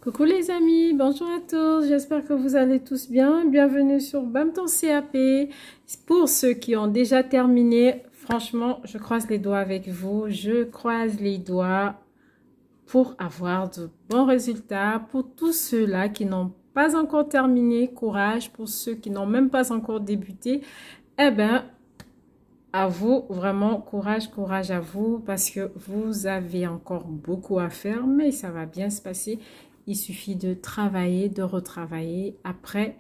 Coucou les amis, bonjour à tous, j'espère que vous allez tous bien. Bienvenue sur BAM ton CAP. Pour ceux qui ont déjà terminé, franchement, je croise les doigts avec vous. Je croise les doigts pour avoir de bons résultats. Pour tous ceux-là qui n'ont pas encore terminé, courage. Pour ceux qui n'ont même pas encore débuté, eh bien, à vous, vraiment, courage, courage à vous parce que vous avez encore beaucoup à faire, mais ça va bien se passer. Il suffit de travailler, de retravailler. Après,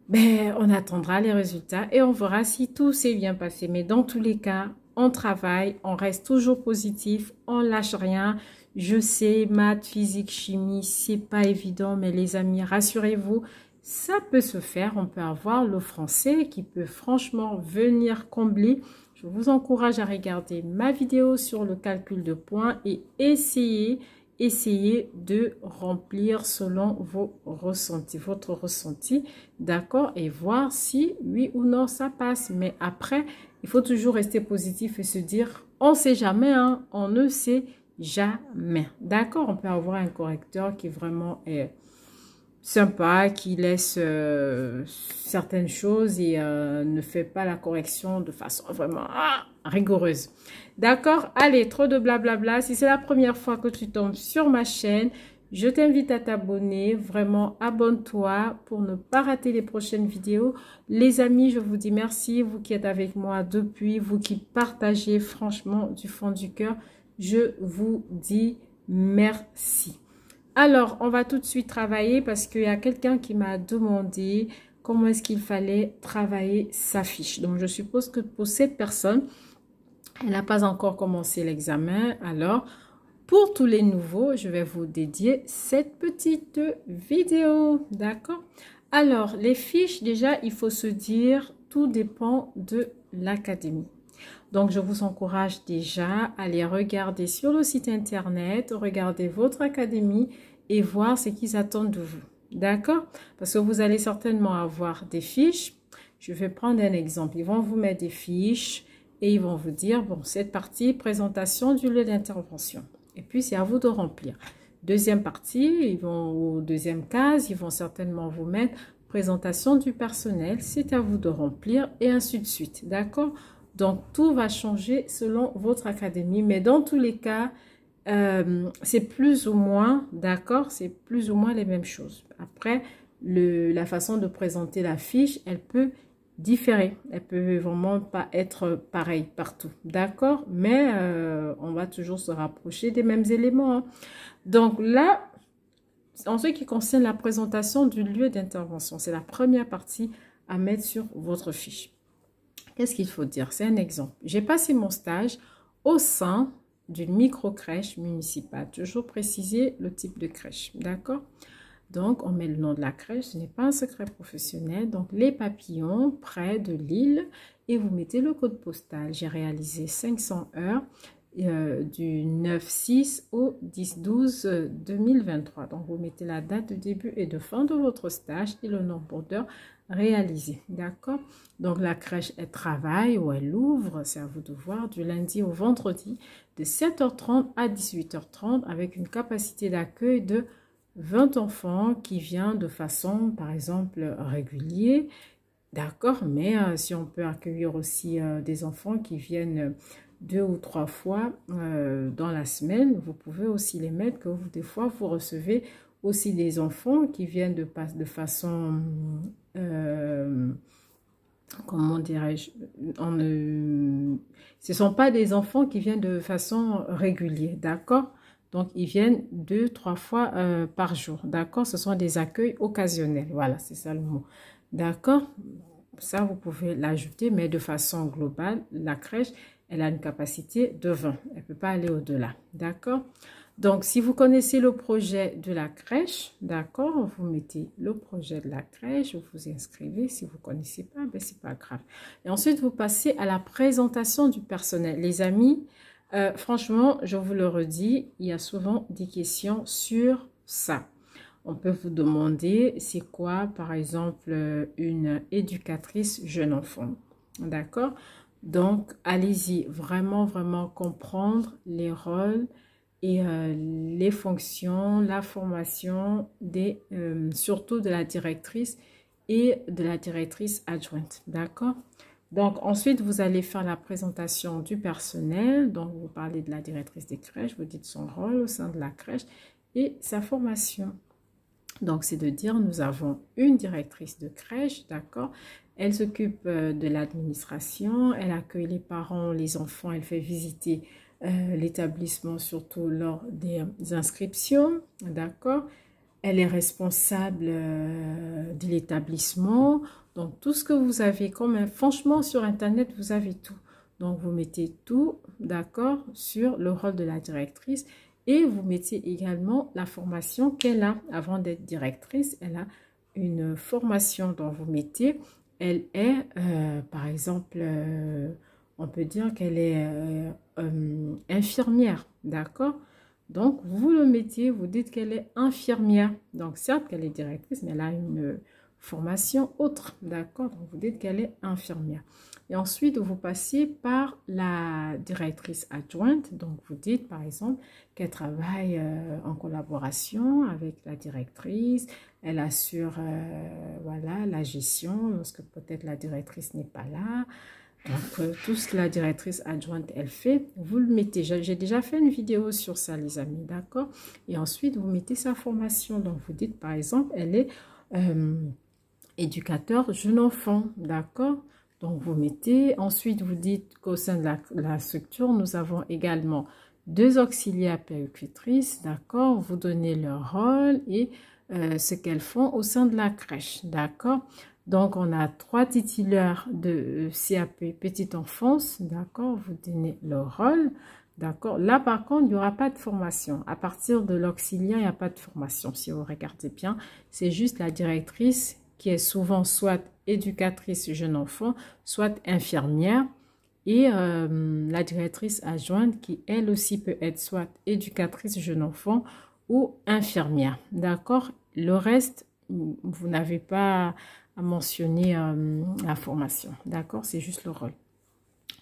ben, on attendra les résultats et on verra si tout s'est bien passé. Mais dans tous les cas, on travaille, on reste toujours positif, on lâche rien. Je sais, maths, physique, chimie, c'est pas évident, mais les amis, rassurez-vous, ça peut se faire. On peut avoir le français qui peut franchement venir combler. Je vous encourage à regarder ma vidéo sur le calcul de points et essayez de remplir selon vos ressentis, votre ressenti, d'accord, et voir si oui ou non ça passe. Mais après, il faut toujours rester positif et se dire, on ne sait jamais, hein, on ne sait jamais, d'accord. On peut avoir un correcteur qui vraiment est sympa, qui laisse certaines choses et ne fait pas la correction de façon vraiment rigoureuse. D'accord? Allez, trop de blablabla. Si c'est la première fois que tu tombes sur ma chaîne, je t'invite à t'abonner. Vraiment, abonne-toi pour ne pas rater les prochaines vidéos. Les amis, je vous dis merci. Vous qui êtes avec moi depuis, vous qui partagez franchement du fond du cœur, je vous dis merci. Alors, on va tout de suite travailler parce qu'il y a quelqu'un qui m'a demandé comment est-ce qu'il fallait travailler sa fiche. Donc, je suppose que pour cette personne, elle n'a pas encore commencé l'examen. Alors, pour tous les nouveaux, je vais vous dédier cette petite vidéo. D'accord? Alors, les fiches, déjà, il faut se dire, tout dépend de l'académie. Donc, je vous encourage déjà à aller regarder sur le site internet, regarder votre académie et voir ce qu'ils attendent de vous. D'accord? Parce que vous allez certainement avoir des fiches. Je vais prendre un exemple. Ils vont vous mettre des fiches et ils vont vous dire, bon, cette partie, présentation du lieu d'intervention. Et puis, c'est à vous de remplir. Deuxième partie, ou deuxième case, ils vont certainement vous mettre présentation du personnel. C'est à vous de remplir et ainsi de suite. D'accord? Donc, tout va changer selon votre académie. Mais dans tous les cas, c'est plus ou moins, d'accord, c'est plus ou moins les mêmes choses. Après, la façon de présenter la fiche, elle peut différer. Elle peut vraiment pas être pareille partout. D'accord? Mais on va toujours se rapprocher des mêmes éléments, hein. Donc là, en ce qui concerne la présentation du lieu d'intervention, c'est la première partie à mettre sur votre fiche. Qu'est-ce qu'il faut dire? C'est un exemple. J'ai passé mon stage au sein d'une micro-crèche municipale. Toujours préciser le type de crèche. D'accord? Donc, on met le nom de la crèche. Ce n'est pas un secret professionnel. Donc, les papillons près de Lille. Et vous mettez le code postal. J'ai réalisé 500 heures du 9-6 au 10-12-2023. Donc, vous mettez la date de début et de fin de votre stage et le nombre d'heures réalisées. D'accord? Donc, la crèche, elle travaille ou elle ouvre, c'est à vous de voir, du lundi au vendredi, de 7h30 à 18h30 avec une capacité d'accueil de 20 enfants qui viennent de façon, par exemple, régulière. D'accord? Mais si on peut accueillir aussi des enfants qui viennent 2 ou 3 fois dans la semaine, vous pouvez aussi les mettre, que vous, des fois, vous recevez aussi des enfants qui viennent de façon, comment dirais-je, ce ne sont pas des enfants qui viennent de façon régulière, d'accord? Donc, ils viennent 2-3 fois par jour, d'accord? Ce sont des accueils occasionnels, voilà, c'est ça le mot, d'accord? Ça, vous pouvez l'ajouter, mais de façon globale, la crèche, elle a une capacité de 20. Elle ne peut pas aller au-delà. D'accord? Donc, si vous connaissez le projet de la crèche, d'accord, vous mettez le projet de la crèche, vous vous inscrivez. Si vous ne connaissez pas, ben, ce n'est pas grave. Et ensuite, vous passez à la présentation du personnel. Les amis, franchement, je vous le redis, il y a souvent des questions sur ça. On peut vous demander, c'est quoi, par exemple, une éducatrice jeune enfant. D'accord? Donc, allez-y, vraiment, vraiment comprendre les rôles et les fonctions, la formation surtout de la directrice et de la directrice adjointe, d'accord? Donc, ensuite, vous allez faire la présentation du personnel. Donc, vous parlez de la directrice des crèches, vous dites son rôle au sein de la crèche et sa formation. Donc, c'est de dire, nous avons une directrice de crèche, d'accord? Elle s'occupe de l'administration, elle accueille les parents, les enfants, elle fait visiter l'établissement, surtout lors des inscriptions, d'accord? Elle est responsable de l'établissement. Donc, tout ce que vous avez comme... Franchement, sur Internet, vous avez tout. Donc, vous mettez tout, d'accord, sur le rôle de la directrice. Et vous mettez également la formation qu'elle a. Avant d'être directrice, elle a une formation dont vous mettez. Elle est, par exemple, on peut dire qu'elle est infirmière, d'accord? Donc, vous le mettez, vous dites qu'elle est infirmière. Donc, certes qu'elle est directrice, mais elle a une formation autre, d'accord? Donc, vous dites qu'elle est infirmière. Et ensuite, vous passez par la directrice adjointe. Donc, vous dites, par exemple, qu'elle travaille en collaboration avec la directrice. Elle assure, voilà, la gestion lorsque peut-être la directrice n'est pas là. Donc, tout ce que la directrice adjointe, elle fait, vous le mettez. J'ai déjà fait une vidéo sur ça, les amis, d'accord? Et ensuite, vous mettez sa formation. Donc, vous dites, par exemple, elle est éducateur jeune enfant, d'accord? Donc, vous mettez. Ensuite, vous dites qu'au sein de la structure, nous avons également 2 auxiliaires puéricultrices, d'accord? Vous donnez leur rôle et ce qu'elles font au sein de la crèche, d'accord? Donc, on a 3 titulaires de CAP petite enfance, d'accord? Vous donnez leur rôle, d'accord? Là, par contre, il n'y aura pas de formation. À partir de l'auxiliaire, il n'y a pas de formation. Si vous regardez bien, c'est juste la directrice qui est souvent soit éducatrice jeune enfant, soit infirmière. Et la directrice adjointe qui, elle aussi, peut être soit éducatrice jeune enfant ou infirmière, d'accord? Le reste, vous n'avez pas à mentionner la formation, d'accord? C'est juste le rôle.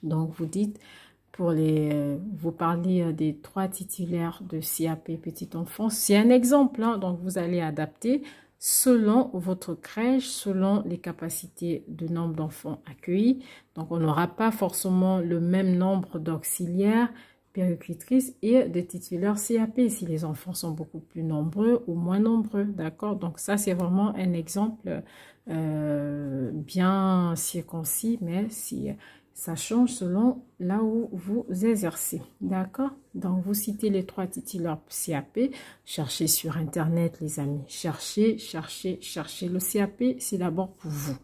Donc, vous dites, vous parlez des 3 titulaires de CAP petite enfance. C'est un exemple, hein, donc vous allez adapter selon votre crèche, selon les capacités de nombre d'enfants accueillis. Donc, on n'aura pas forcément le même nombre d'auxiliaires, puéricultrices et de titulaires CAP si les enfants sont beaucoup plus nombreux ou moins nombreux, d'accord? Donc, ça, c'est vraiment un exemple bien circoncis, mais si ça change selon là où vous exercez, d'accord? Donc, vous citez les 3 titulaires CAP. Cherchez sur Internet, les amis. Cherchez, cherchez, cherchez. Le CAP, c'est d'abord pour vous.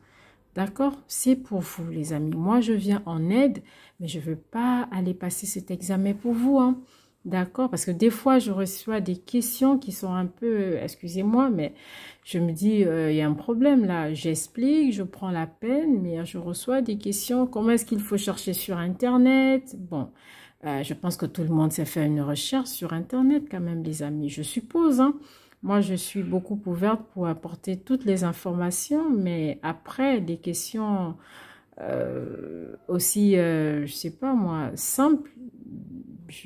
D'accord? C'est pour vous, les amis. Moi, je viens en aide, mais je ne veux pas aller passer cet examen pour vous, hein. D'accord? Parce que des fois, je reçois des questions qui sont un peu, excusez-moi, mais je me dis, il y a un problème là. J'explique, je prends la peine, mais je reçois des questions. Comment est-ce qu'il faut chercher sur Internet? Bon, je pense que tout le monde sait faire une recherche sur Internet quand même, les amis. Je suppose, hein. Moi, je suis beaucoup ouverte pour apporter toutes les informations, mais après, des questions aussi, je sais pas moi, simples,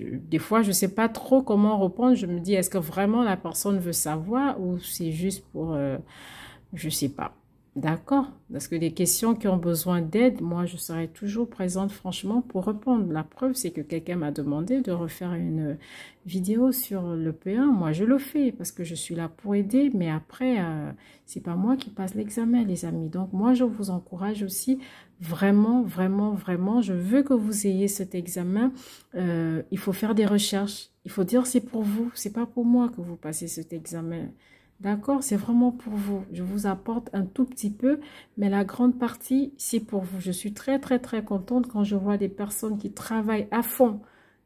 des fois, je ne sais pas trop comment répondre. Je me dis, est-ce que vraiment la personne veut savoir ou c'est juste pour, je ne sais pas. D'accord? Parce que les questions qui ont besoin d'aide, moi, je serai toujours présente, franchement, pour répondre. La preuve, c'est que quelqu'un m'a demandé de refaire une vidéo sur le P1. Moi, je le fais parce que je suis là pour aider. Mais après, c'est pas moi qui passe l'examen, les amis. Donc, moi, je vous encourage aussi vraiment, vraiment, vraiment. Je veux que vous ayez cet examen. Il faut faire des recherches. Il faut dire c'est pour vous. C'est pas pour moi que vous passez cet examen. D'accord, c'est vraiment pour vous. Je vous apporte un tout petit peu, mais la grande partie, c'est pour vous. Je suis très, très, très contente quand je vois des personnes qui travaillent à fond.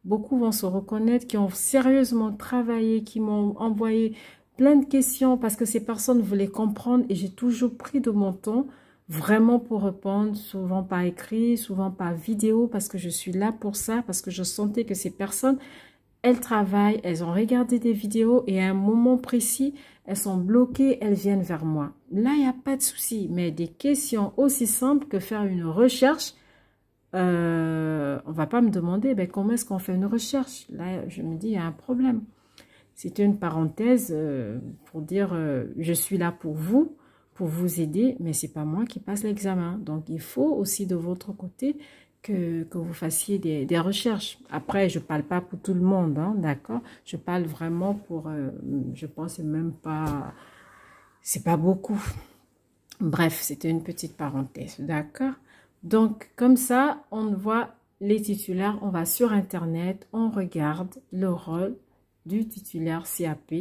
Beaucoup vont se reconnaître, qui ont sérieusement travaillé, qui m'ont envoyé plein de questions parce que ces personnes voulaient comprendre et j'ai toujours pris de mon temps vraiment pour répondre, souvent par écrit, souvent par vidéo parce que je suis là pour ça, parce que je sentais que ces personnes, elles travaillent, elles ont regardé des vidéos et à un moment précis, elles sont bloquées, elles viennent vers moi. Là, il n'y a pas de souci, mais des questions aussi simples que faire une recherche, on va pas me demander ben, comment est-ce qu'on fait une recherche. Là, je me dis, il y a un problème. C'était une parenthèse pour dire, je suis là pour vous aider, mais c'est pas moi qui passe l'examen. Donc, il faut aussi de votre côté que vous fassiez des recherches. Après, je parle pas pour tout le monde, hein, d'accord? Je parle vraiment pour, je pense même pas, c'est pas beaucoup. Bref, c'était une petite parenthèse, d'accord? Donc, comme ça, on voit les titulaires, on va sur Internet, on regarde le rôle du titulaire CAP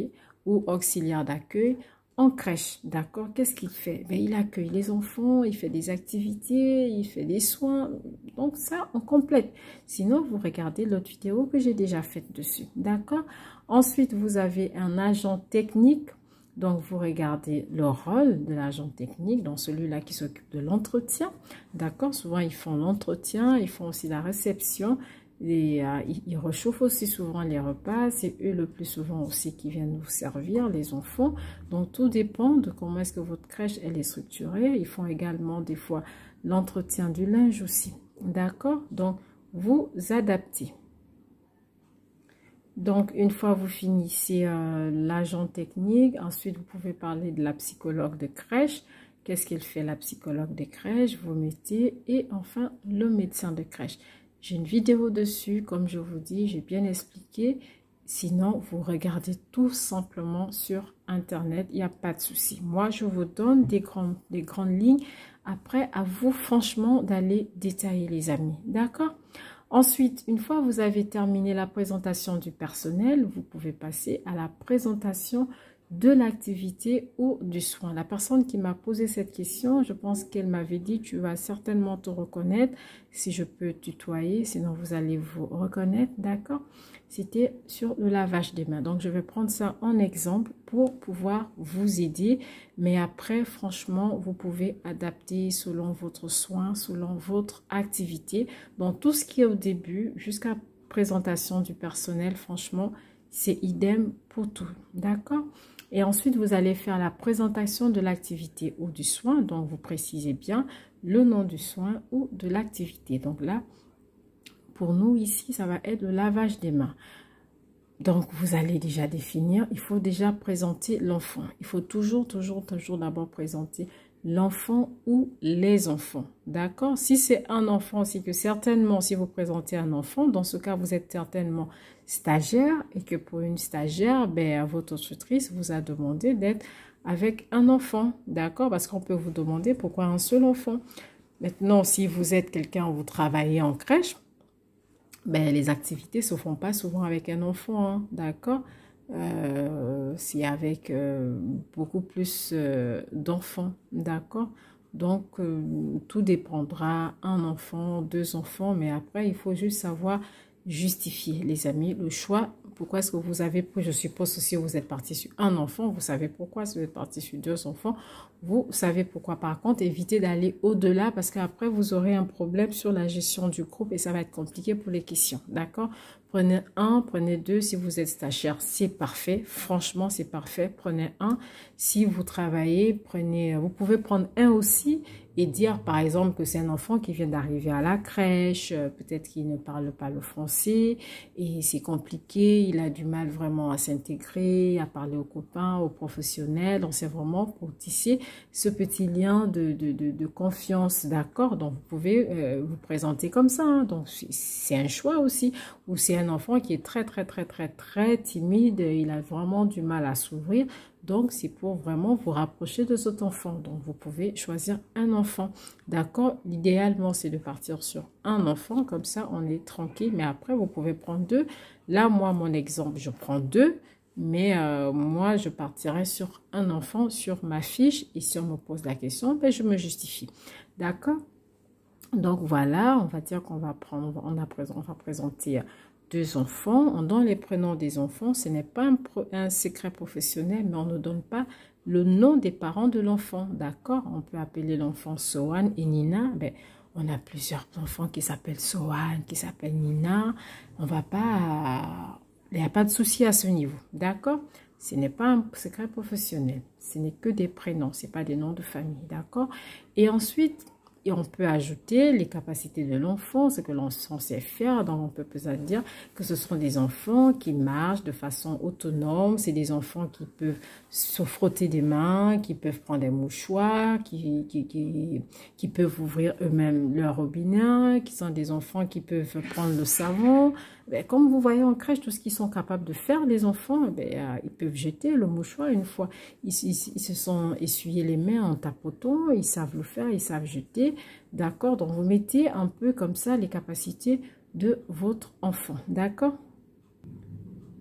ou auxiliaire d'accueil en crèche, d'accord? Qu'est-ce qu'il fait? Ben, il accueille les enfants, il fait des activités, il fait des soins, donc ça, on complète. Sinon, vous regardez l'autre vidéo que j'ai déjà faite dessus, d'accord? Ensuite, vous avez un agent technique. Donc, vous regardez le rôle de l'agent technique, donc celui-là qui s'occupe de l'entretien. D'accord? Souvent, ils font l'entretien, ils font aussi la réception. Ils réchauffent aussi souvent les repas. C'est eux le plus souvent aussi qui viennent vous servir, les enfants. Donc, tout dépend de comment est-ce que votre crèche elle est structurée. Ils font également des fois l'entretien du linge aussi. D'accord? Donc, vous adaptez. Donc, une fois vous finissez l'agent technique, ensuite vous pouvez parler de la psychologue de crèche. Qu'est-ce qu'elle fait la psychologue de crèche? Vous mettez et enfin le médecin de crèche. J'ai une vidéo dessus, comme je vous dis, j'ai bien expliqué. Sinon, vous regardez tout simplement sur Internet, il n'y a pas de souci. Moi, je vous donne des grandes lignes. Après, à vous franchement d'aller détailler les amis. D'accord? Ensuite, une fois que vous avez terminé la présentation du personnel, vous pouvez passer à la présentation de l'activité ou du soin. La personne qui m'a posé cette question, je pense qu'elle m'avait dit, tu vas certainement te reconnaître si je peux tutoyer, sinon vous allez vous reconnaître, d'accord? C'était sur le lavage des mains. Donc, je vais prendre ça en exemple pour pouvoir vous aider. Mais après, franchement, vous pouvez adapter selon votre soin, selon votre activité. Donc, tout ce qui est au début jusqu'à présentation du personnel, franchement, c'est idem pour tout. D'accord? Et ensuite, vous allez faire la présentation de l'activité ou du soin. Donc, vous précisez bien le nom du soin ou de l'activité. Donc là, pour nous ici, ça va être le lavage des mains. Donc, vous allez déjà définir, il faut déjà présenter l'enfant. Il faut toujours d'abord présenter l'enfant ou les enfants. D'accord? Si c'est un enfant, c'est que certainement, si vous présentez un enfant, dans ce cas, vous êtes certainement stagiaire et que pour une stagiaire, ben, votre tutrice vous a demandé d'être avec un enfant. D'accord? Parce qu'on peut vous demander pourquoi un seul enfant. Maintenant, si vous êtes quelqu'un, vous travaillez en crèche, ben, les activités ne se font pas souvent avec un enfant, hein, d'accord? C'est avec beaucoup plus d'enfants, d'accord? Donc, tout dépendra, un enfant, deux enfants, mais après, il faut juste savoir justifier, les amis, le choix. Pourquoi est-ce que vous avez pris, je suppose aussi vous êtes parti sur un enfant, vous savez pourquoi, si vous êtes parti sur deux enfants, vous savez pourquoi. Par contre, évitez d'aller au-delà parce qu'après, vous aurez un problème sur la gestion du groupe et ça va être compliqué pour les questions, d'accord? Prenez un, prenez deux, si vous êtes stagiaire, c'est parfait, franchement, c'est parfait, prenez un. Si vous travaillez, prenez, vous pouvez prendre un aussi et dire par exemple que c'est un enfant qui vient d'arriver à la crèche, peut-être qu'il ne parle pas le français et c'est compliqué, il a du mal vraiment à s'intégrer, à parler aux copains, aux professionnels. Donc c'est vraiment pour tisser ce petit lien de confiance, d'accord? Donc vous pouvez vous présenter comme ça, hein. Donc c'est un choix aussi. Ou c'est un enfant qui est très timide, il a vraiment du mal à s'ouvrir. Donc, c'est pour vraiment vous rapprocher de cet enfant. Donc, vous pouvez choisir un enfant. D'accord? Idéalement, c'est de partir sur un enfant. Comme ça, on est tranquille. Mais après, vous pouvez prendre deux. Là, moi, mon exemple, je prends deux. Mais moi, je partirai sur un enfant sur ma fiche. Et si on me pose la question, ben, je me justifie. D'accord? Donc, voilà. On va dire qu'on va prendre, on va présenter deux enfants. On donne les prénoms des enfants. Ce n'est pas un secret professionnel, mais on ne donne pas le nom des parents de l'enfant. D'accord? On peut appeler l'enfant Sohan et Nina. Ben, on a plusieurs enfants qui s'appellent Sohan, qui s'appellent Nina. On va pas... Il n'y a pas de souci à ce niveau. D'accord? Ce n'est pas un secret professionnel. Ce n'est que des prénoms. Ce n'est pas des noms de famille. D'accord? Et ensuite... Et on peut ajouter les capacités de l'enfant, ce que l'enfant sait faire. Donc, on peut peut-être dire que ce sont des enfants qui marchent de façon autonome. C'est des enfants qui peuvent se frotter des mains, qui peuvent prendre des mouchoirs, qui peuvent ouvrir eux-mêmes leur robinet, qui sont des enfants qui peuvent prendre le savon. Ben, comme vous voyez en crèche, tout ce qu'ils sont capables de faire, les enfants, ben, ils peuvent jeter le mouchoir une fois. Ils se sont essuyés les mains en tapotant, ils savent le faire, ils savent jeter. D'accord? Donc, vous mettez un peu comme ça les capacités de votre enfant. D'accord?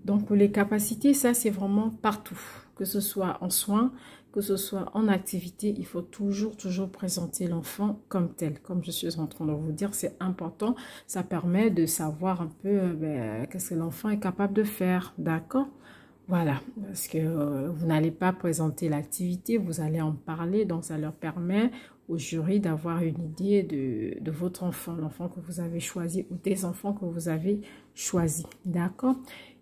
Donc, pour les capacités, ça, c'est vraiment partout. Que ce soit en soins, que ce soit en activité, il faut toujours présenter l'enfant comme tel. Comme je suis en train de vous dire, c'est important. Ça permet de savoir un peu qu'est-ce que l'enfant est capable de faire. D'accord? Voilà, parce que vous n'allez pas présenter l'activité, vous allez en parler. Donc, ça leur permet au jury d'avoir une idée de votre enfant, l'enfant que vous avez choisi ou des enfants que vous avez choisis. D'accord?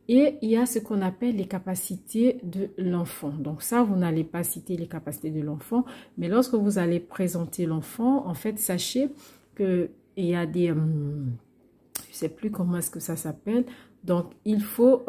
Et il y a ce qu'on appelle les capacités de l'enfant. Donc ça, vous n'allez pas citer les capacités de l'enfant, mais lorsque vous allez présenter l'enfant, en fait, sachez qu'il y a des... je ne sais plus comment est-ce que ça s'appelle. Donc, il faut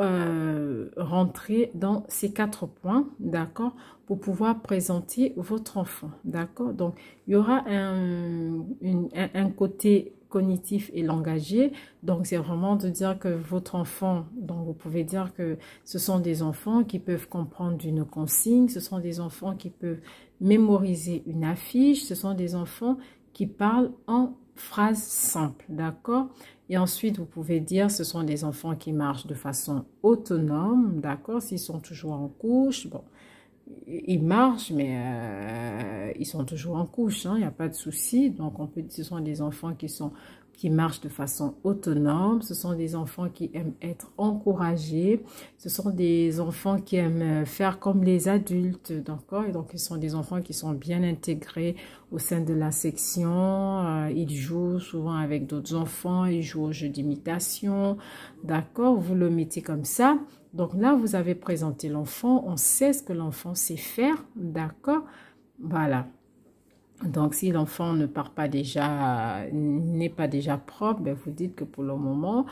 rentrer dans ces 4 points, d'accord, pour pouvoir présenter votre enfant, d'accord. Donc, il y aura un côté cognitif et langagier. Donc, c'est vraiment de dire que votre enfant, donc vous pouvez dire que ce sont des enfants qui peuvent comprendre une consigne, ce sont des enfants qui peuvent mémoriser une affiche, ce sont des enfants qui parlent en phrases simples, d'accord? Et ensuite, vous pouvez dire ce sont des enfants qui marchent de façon autonome, d'accord? S'ils sont toujours en couche, bon, ils marchent, mais ils sont toujours en couche, hein, il n'y a pas de souci. Donc, on peut dire ce sont des enfants qui marchent de façon autonome. Ce sont des enfants qui aiment être encouragés. Ce sont des enfants qui aiment faire comme les adultes, d'accord? Et donc, ce sont des enfants qui sont bien intégrés au sein de la section. Ils jouent souvent avec d'autres enfants. Ils jouent au jeu d'imitation, d'accord? Vous le mettez comme ça. Donc là, vous avez présenté l'enfant, on sait ce que l'enfant sait faire, d'accord? Voilà. Donc, si l'enfant ne part pas déjà, n'est pas déjà propre, ben vous dites que pour le moment,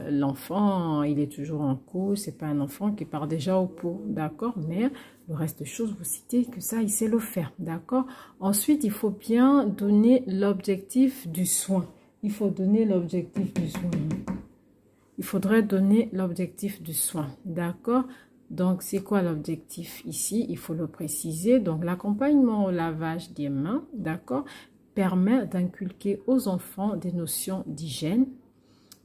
l'enfant, il est toujours en cours, c'est pas un enfant qui part déjà au pot, d'accord? Mais le reste des choses, vous citez que ça, il sait le faire, d'accord? Ensuite, il faut bien donner l'objectif du soin. Il faut donner l'objectif du soin. Il faudrait donner l'objectif du soin, d'accord? Donc, c'est quoi l'objectif ici? Il faut le préciser. Donc, l'accompagnement au lavage des mains, d'accord, permet d'inculquer aux enfants des notions d'hygiène,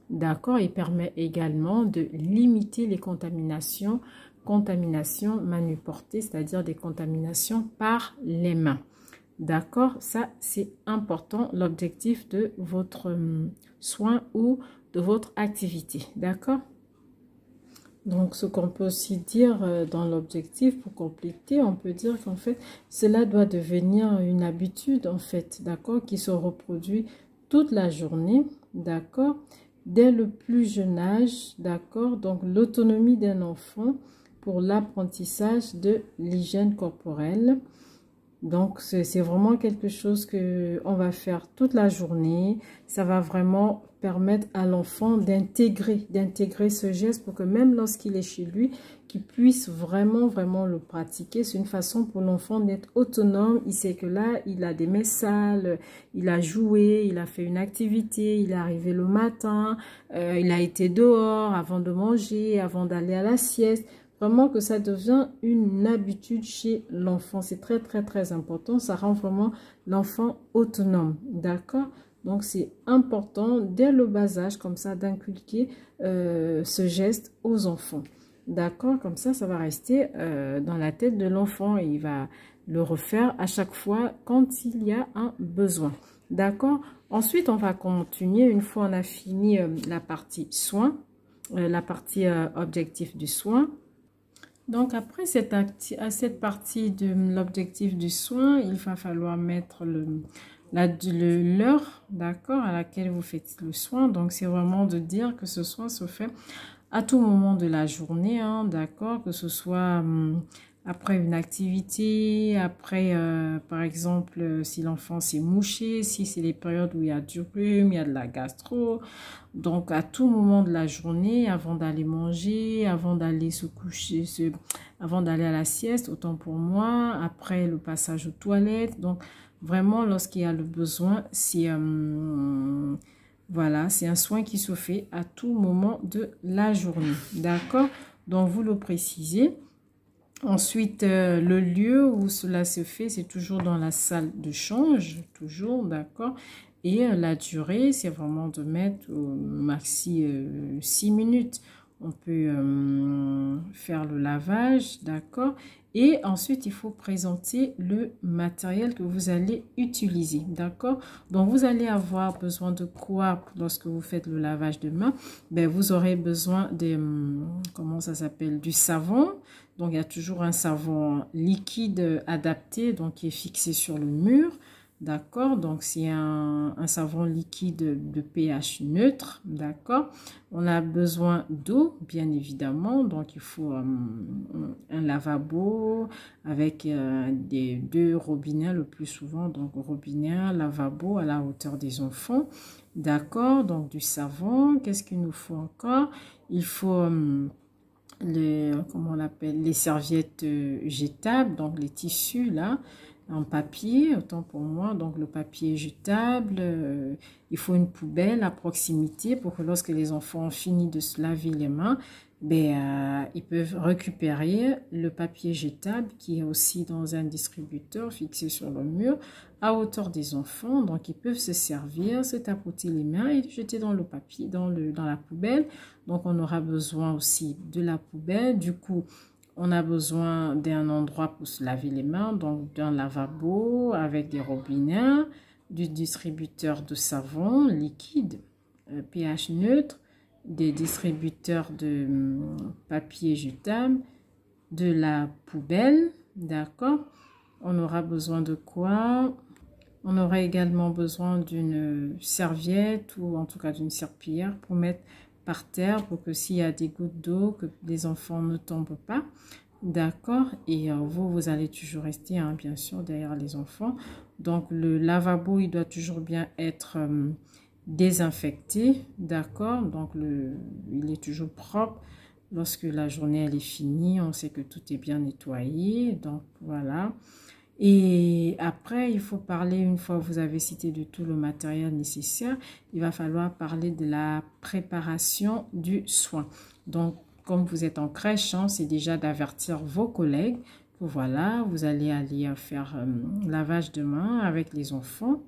d'accord? Il permet également de limiter les contaminations manuportées, c'est-à-dire des contaminations par les mains. D'accord? Ça, c'est important, l'objectif de votre soin ou de votre activité. D'accord? Donc, ce qu'on peut aussi dire dans l'objectif, pour compléter, on peut dire qu'en fait, cela doit devenir une habitude, en fait, d'accord, qui se reproduit toute la journée, d'accord, dès le plus jeune âge, d'accord. Donc, l'autonomie d'un enfant pour l'apprentissage de l'hygiène corporelle. Donc, c'est vraiment quelque chose qu'on va faire toute la journée. Ça va vraiment permettre à l'enfant d'intégrer ce geste pour que même lorsqu'il est chez lui, qu'il puisse vraiment le pratiquer. C'est une façon pour l'enfant d'être autonome. Il sait que là, il a des mains sales, il a joué, il a fait une activité, il est arrivé le matin, il a été dehors avant de manger, avant d'aller à la sieste. Vraiment que ça devient une habitude chez l'enfant. C'est très important. Ça rend vraiment l'enfant autonome. D'accord? Donc, c'est important dès le bas âge, comme ça, d'inculquer ce geste aux enfants. D'accord? Comme ça va rester dans la tête de l'enfant et il va le refaire à chaque fois quand il y a un besoin. D'accord? Ensuite, on va continuer. Une fois on a fini la partie soins, la partie objectif du soin. Donc, après cette partie de l'objectif du soin, il va falloir mettre l'heure, d'accord, à laquelle vous faites le soin. Donc, c'est vraiment de dire que ce soin se fait à tout moment de la journée, hein, d'accord, que ce soit après une activité, après, par exemple, si l'enfant s'est mouché, si c'est les périodes où il y a du rhume, il y a de la gastro. Donc, à tout moment de la journée, avant d'aller manger, avant d'aller se coucher, avant d'aller à la sieste, autant pour moi, après le passage aux toilettes. Donc, vraiment, lorsqu'il y a le besoin, c'est voilà, c'est un soin qui se fait à tout moment de la journée. D'accord? Donc, vous le précisez. Ensuite, le lieu où cela se fait, c'est toujours dans la salle de change, toujours, d'accord? Et la durée, c'est vraiment de mettre au maxi 6 minutes. On peut faire le lavage, d'accord? Et ensuite, il faut présenter le matériel que vous allez utiliser, d'accord? Donc, vous allez avoir besoin de quoi lorsque vous faites le lavage de main? Ben, vous aurez besoin de, comment ça s'appelle? Du savon. Donc, il y a toujours un savon liquide adapté, donc qui est fixé sur le mur. D'accord? Donc, c'est un savon liquide de pH neutre. D'accord? On a besoin d'eau, bien évidemment. Donc, il faut un lavabo avec deux robinets le plus souvent. Donc, robinet, lavabo à la hauteur des enfants. D'accord? Donc, du savon. Qu'est-ce qu'il nous faut encore? Il faut... comment on appelle, les serviettes jetables, donc les tissus là, en papier, autant pour moi, donc le papier jetable, il faut une poubelle à proximité pour que lorsque les enfants ont fini de se laver les mains, ben, ils peuvent récupérer le papier jetable qui est aussi dans un distributeur fixé sur le mur à hauteur des enfants, donc ils peuvent se servir, se tapoter les mains et jeter dans le papier, dans la poubelle. Donc, on aura besoin aussi de la poubelle. Du coup, on a besoin d'un endroit pour se laver les mains, donc d'un lavabo avec des robinets, du distributeur de savon liquide, pH neutre, des distributeurs de papier jetable, de la poubelle, d'accord? On aura besoin de quoi? On aura également besoin d'une serviette ou en tout cas d'une serpillière pour mettre par terre pour que s'il y a des gouttes d'eau, que les enfants ne tombent pas. D'accord? Et vous allez toujours rester, hein, bien sûr, derrière les enfants. Donc, le lavabo, il doit toujours bien être désinfecté. D'accord? Donc, il est toujours propre. Lorsque la journée elle est finie, on sait que tout est bien nettoyé. Donc, voilà. Et après, il faut parler, une fois que vous avez cité de tout le matériel nécessaire, il va falloir parler de la préparation du soin. Donc, comme vous êtes en crèche, hein, c'est déjà d'avertir vos collègues que voilà, vous allez aller faire lavage de main avec les enfants.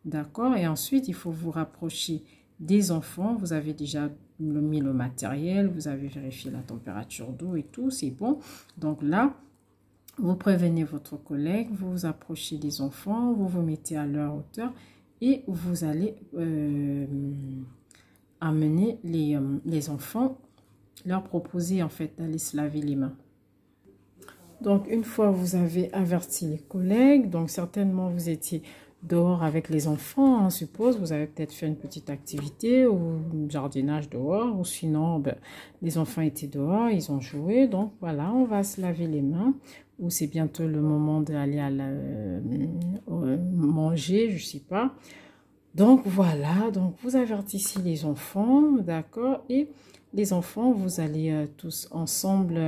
D'accord? Et ensuite, il faut vous rapprocher des enfants. Vous avez déjà mis le matériel, vous avez vérifié la température d'eau et tout, c'est bon. Donc là, vous prévenez votre collègue, vous vous approchez des enfants, vous vous mettez à leur hauteur et vous allez amener les enfants, leur proposer en fait d'aller se laver les mains. Donc, une fois vous avez averti les collègues, donc certainement vous étiez dehors avec les enfants, on suppose, vous avez peut-être fait une petite activité ou jardinage dehors, ou sinon, ben, les enfants étaient dehors, ils ont joué, donc voilà, on va se laver les mains, ou c'est bientôt le moment d'aller à manger, je sais pas. Donc voilà, donc vous avertissez les enfants, d'accord, et les enfants, vous allez tous ensemble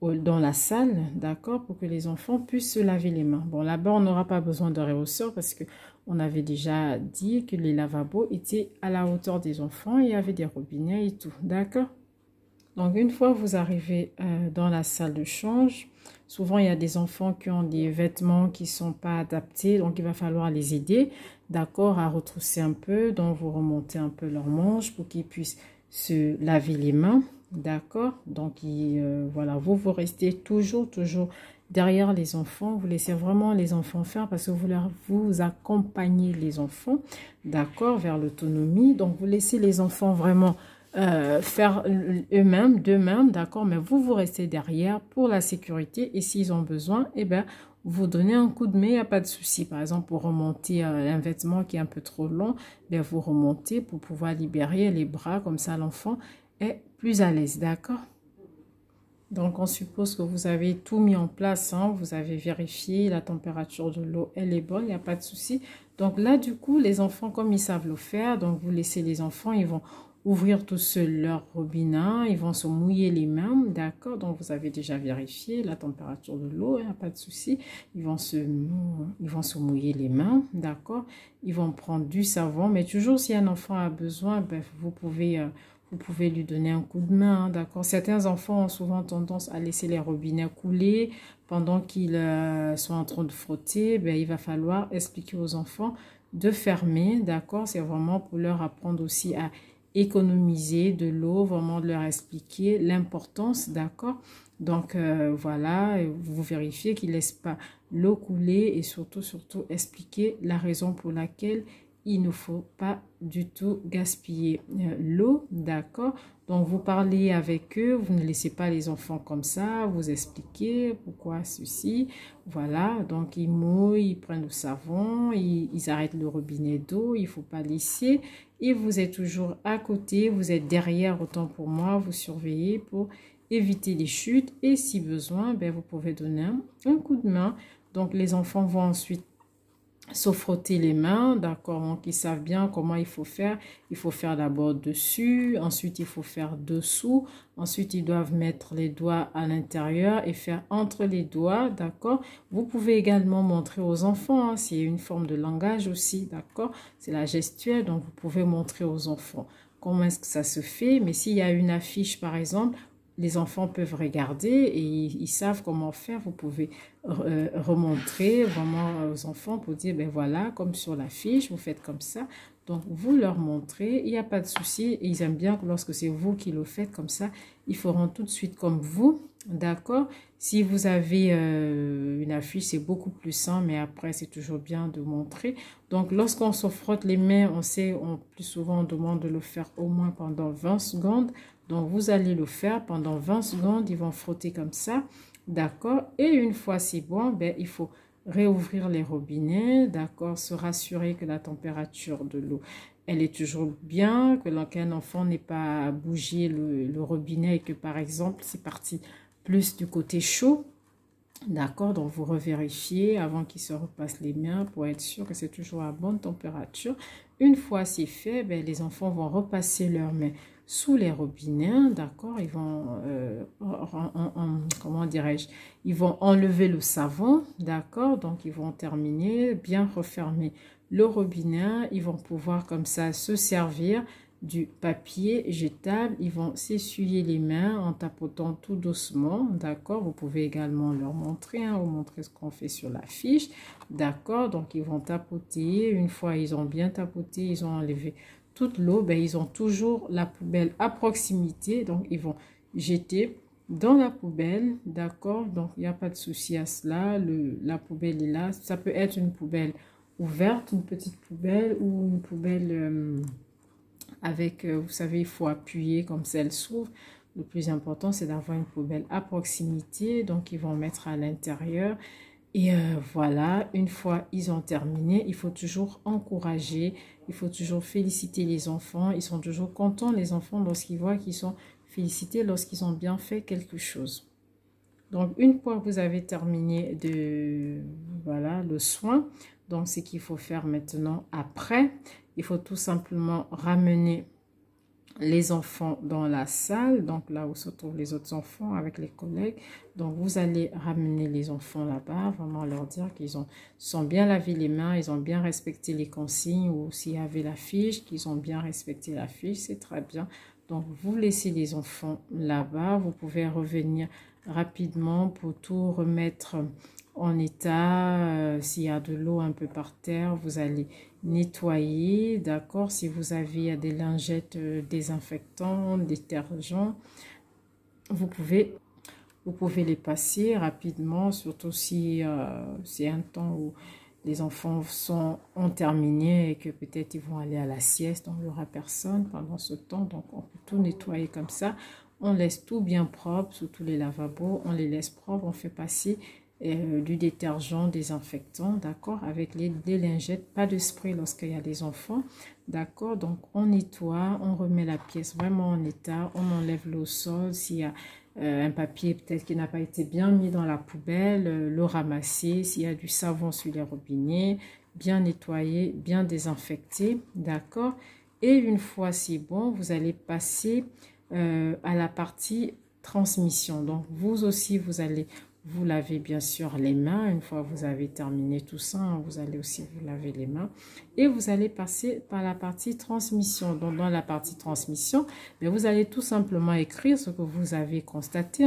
dans la salle, d'accord, pour que les enfants puissent se laver les mains. Bon, là-bas, on n'aura pas besoin de réhausseur parce que on avait déjà dit que les lavabos étaient à la hauteur des enfants et il y avait des robinets et tout, d'accord? Donc, une fois vous arrivez dans la salle de change, souvent, il y a des enfants qui ont des vêtements qui ne sont pas adaptés, donc il va falloir les aider, d'accord, à retrousser un peu, donc vous remontez un peu leurs manches pour qu'ils puissent se laver les mains. D'accord, donc voilà, vous restez toujours derrière les enfants, vous laissez vraiment les enfants faire parce que vous accompagnez les enfants, d'accord, vers l'autonomie. Donc vous laissez les enfants vraiment faire eux-mêmes, d'eux-mêmes, d'accord, mais vous restez derrière pour la sécurité et s'ils ont besoin, eh ben vous donnez un coup de main, il n'y a pas de souci. Par exemple, pour remonter un vêtement qui est un peu trop long, ben vous remontez pour pouvoir libérer les bras, comme ça l'enfant est plus à l'aise, d'accord? Donc, on suppose que vous avez tout mis en place, hein. Vous avez vérifié la température de l'eau, elle est bonne, il n'y a pas de souci. Donc là, du coup, les enfants, comme ils savent le faire, donc vous laissez les enfants, ils vont ouvrir tout seuls leur robinet, ils vont se mouiller les mains, d'accord? Donc, vous avez déjà vérifié la température de l'eau, il n'y a pas de souci. Ils vont se mouiller les mains, d'accord? Ils vont prendre du savon, mais toujours si un enfant a besoin, ben, vous pouvez lui donner un coup de main, hein, d'accord? Certains enfants ont souvent tendance à laisser les robinets couler pendant qu'ils sont en train de frotter. Ben, il va falloir expliquer aux enfants de fermer, d'accord? C'est vraiment pour leur apprendre aussi à économiser de l'eau, vraiment de leur expliquer l'importance, d'accord? Donc, voilà, vous vérifiez qu'ils ne laissent pas l'eau couler et surtout expliquer la raison pour laquelle il ne faut pas du tout gaspiller l'eau, d'accord? Donc, vous parlez avec eux, vous ne laissez pas les enfants comme ça, vous expliquez pourquoi ceci, voilà. Donc, ils mouillent, ils prennent le savon, ils arrêtent le robinet d'eau, il ne faut pas laisser. Et vous êtes toujours à côté, vous êtes derrière, autant pour moi, vous surveillez pour éviter les chutes. Et si besoin, ben, vous pouvez donner un coup de main. Donc, les enfants vont ensuite se frotter les mains, d'accord, donc ils savent bien comment il faut faire. Il faut faire d'abord dessus, ensuite il faut faire dessous, ensuite ils doivent mettre les doigts à l'intérieur et faire entre les doigts, d'accord. Vous pouvez également montrer aux enfants, hein, c'est une forme de langage aussi, d'accord, c'est la gestuelle, donc vous pouvez montrer aux enfants comment est-ce que ça se fait. Mais s'il y a une affiche par exemple, les enfants peuvent regarder et ils savent comment faire. Vous pouvez remontrer vraiment aux enfants pour dire, ben voilà, comme sur la fiche, vous faites comme ça. Donc, vous leur montrez, il n'y a pas de souci. Et ils aiment bien que lorsque c'est vous qui le faites comme ça, ils feront tout de suite comme vous, d'accord? Si vous avez une affiche, c'est beaucoup plus simple, mais après, c'est toujours bien de montrer. Donc, lorsqu'on se frotte les mains, on sait, plus souvent, on demande de le faire au moins pendant 20 secondes. Donc, vous allez le faire pendant 20 secondes. Ils vont frotter comme ça. D'accord? Et une fois c'est bon, ben, il faut réouvrir les robinets. D'accord? Se rassurer que la température de l'eau, elle est toujours bien. Qu'un enfant n'ait pas bougé le robinet et que, par exemple, c'est parti plus du côté chaud. D'accord, donc vous revérifiez avant qu'il se repasse les mains pour être sûr que c'est toujours à bonne température. Une fois c'est fait, ben, les enfants vont repasser leurs mains sous les robinets, d'accord, ils vont, comment dirais-je, ils vont enlever le savon, d'accord, donc ils vont terminer, bien refermer le robinet, ils vont pouvoir comme ça se servir du papier jetable. Ils vont s'essuyer les mains en tapotant tout doucement, d'accord. Vous pouvez également leur montrer, hein, vous montrer ce qu'on fait sur la fiche, d'accord. Donc ils vont tapoter. Une fois ils ont bien tapoté, ils ont enlevé toute l'eau, ben, ils ont toujours la poubelle à proximité, donc ils vont jeter dans la poubelle, d'accord. Donc il n'y a pas de souci à cela, la poubelle est là. Ça peut être une poubelle ouverte, une petite poubelle, ou une poubelle avec, vous savez, il faut appuyer comme ça elle s'ouvre. Le plus important, c'est d'avoir une poubelle à proximité. Donc, ils vont mettre à l'intérieur. Et voilà, une fois ils ont terminé, il faut toujours encourager, il faut toujours féliciter les enfants. Ils sont toujours contents, les enfants, lorsqu'ils voient qu'ils sont félicités, lorsqu'ils ont bien fait quelque chose. Donc, une fois que vous avez terminé voilà, le soin, donc ce qu'il faut faire maintenant après, il faut tout simplement ramener les enfants dans la salle, donc là où se trouvent les autres enfants avec les collègues. Donc, vous allez ramener les enfants là-bas, vraiment leur dire qu'ils sont bien lavé les mains, ils ont bien respecté les consignes, ou s'il y avait la fiche, qu'ils ont bien respecté la fiche, c'est très bien. Donc, vous laissez les enfants là-bas, vous pouvez revenir rapidement pour tout remettre en état. S'il y a de l'eau un peu par terre, vous allez nettoyer, d'accord. Si vous avez des lingettes désinfectants, détergents, vous pouvez les passer rapidement, surtout si c'est un temps où les enfants ont terminé et que peut-être ils vont aller à la sieste, on n'aura personne pendant ce temps, donc on peut tout nettoyer comme ça. On laisse tout bien propre, surtout les lavabos, on les laisse propres, on fait passer du détergent désinfectant, d'accord, avec des lingettes, pas de spray lorsqu'il y a des enfants, d'accord. Donc on nettoie, on remet la pièce vraiment en état, on enlève l'eau au sol s'il y a un papier peut-être qui n'a pas été bien mis dans la poubelle, le ramasser. S'il y a du savon sur les robinets, bien nettoyer, bien désinfecter, d'accord? Et une fois c'est bon, vous allez passer à la partie transmission. Donc, vous aussi, vous allez vous laver bien sûr les mains. Une fois vous avez terminé tout ça, vous allez aussi vous laver les mains. Et vous allez passer par la partie transmission. Donc, dans la partie transmission, vous allez tout simplement écrire ce que vous avez constaté.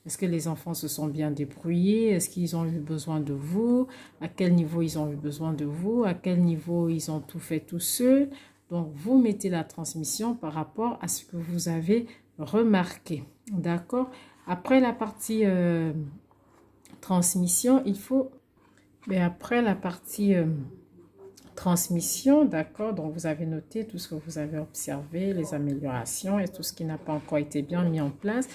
Est-ce que les enfants se sont bien débrouillés? Est-ce qu'ils ont eu besoin de vous? À quel niveau ils ont eu besoin de vous? À quel niveau ils ont tout fait tout seuls? Donc, vous mettez la transmission par rapport à ce que vous avez remarqué. D'accord? Après la partie transmission, il faut... Mais après la partie transmission, d'accord? Donc, vous avez noté tout ce que vous avez observé, les améliorations et tout ce qui n'a pas encore été bien mis en place.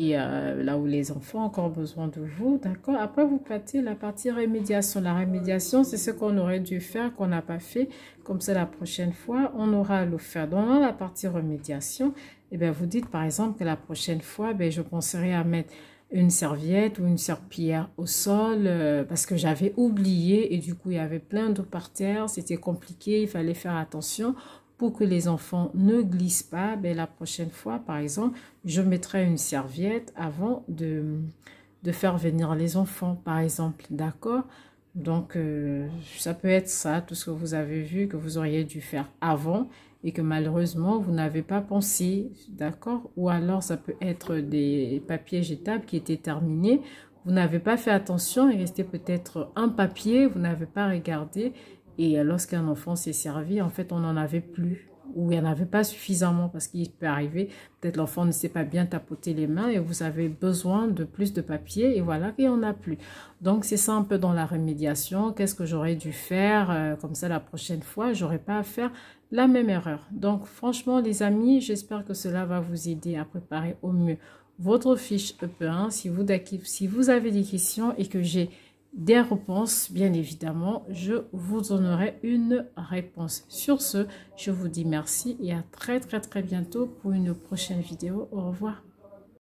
Et là où les enfants ont encore besoin de vous, d'accord? Après, vous partez la partie rémédiation. La rémédiation, c'est ce qu'on aurait dû faire, qu'on n'a pas fait. Comme ça, la prochaine fois, on aura à le faire. Donc, dans la partie remédiation, vous dites par exemple que la prochaine fois, je penserai à mettre une serviette ou une serpillière au sol parce que j'avais oublié et du coup, il y avait plein d'eau par terre. C'était compliqué, il fallait faire attention. Pour que les enfants ne glissent pas, la prochaine fois, par exemple, je mettrai une serviette avant de faire venir les enfants, par exemple, d'accord? Donc, ça peut être ça, tout ce que vous avez vu, que vous auriez dû faire avant et que malheureusement, vous n'avez pas pensé, d'accord? Ou alors, ça peut être des papiers jetables qui étaient terminés. Vous n'avez pas fait attention, il restait peut-être un papier, vous n'avez pas regardé. Et lorsqu'un enfant s'est servi, en fait, on n'en avait plus. Ou il n'y en avait pas suffisamment parce qu'il peut arriver. Peut-être l'enfant ne sait pas bien tapoter les mains et vous avez besoin de plus de papier. Et voilà, il n'y en a plus. Donc, c'est ça un peu dans la remédiation. Qu'est-ce que j'aurais dû faire? Comme ça, la prochaine fois, je n'aurai pas à faire la même erreur. Donc, franchement, les amis, j'espère que cela va vous aider à préparer au mieux votre fiche EP1. Si vous avez des questions et que j'ai des réponses, bien évidemment, je vous donnerai une réponse. Sur ce, je vous dis merci et à très bientôt pour une prochaine vidéo. Au revoir.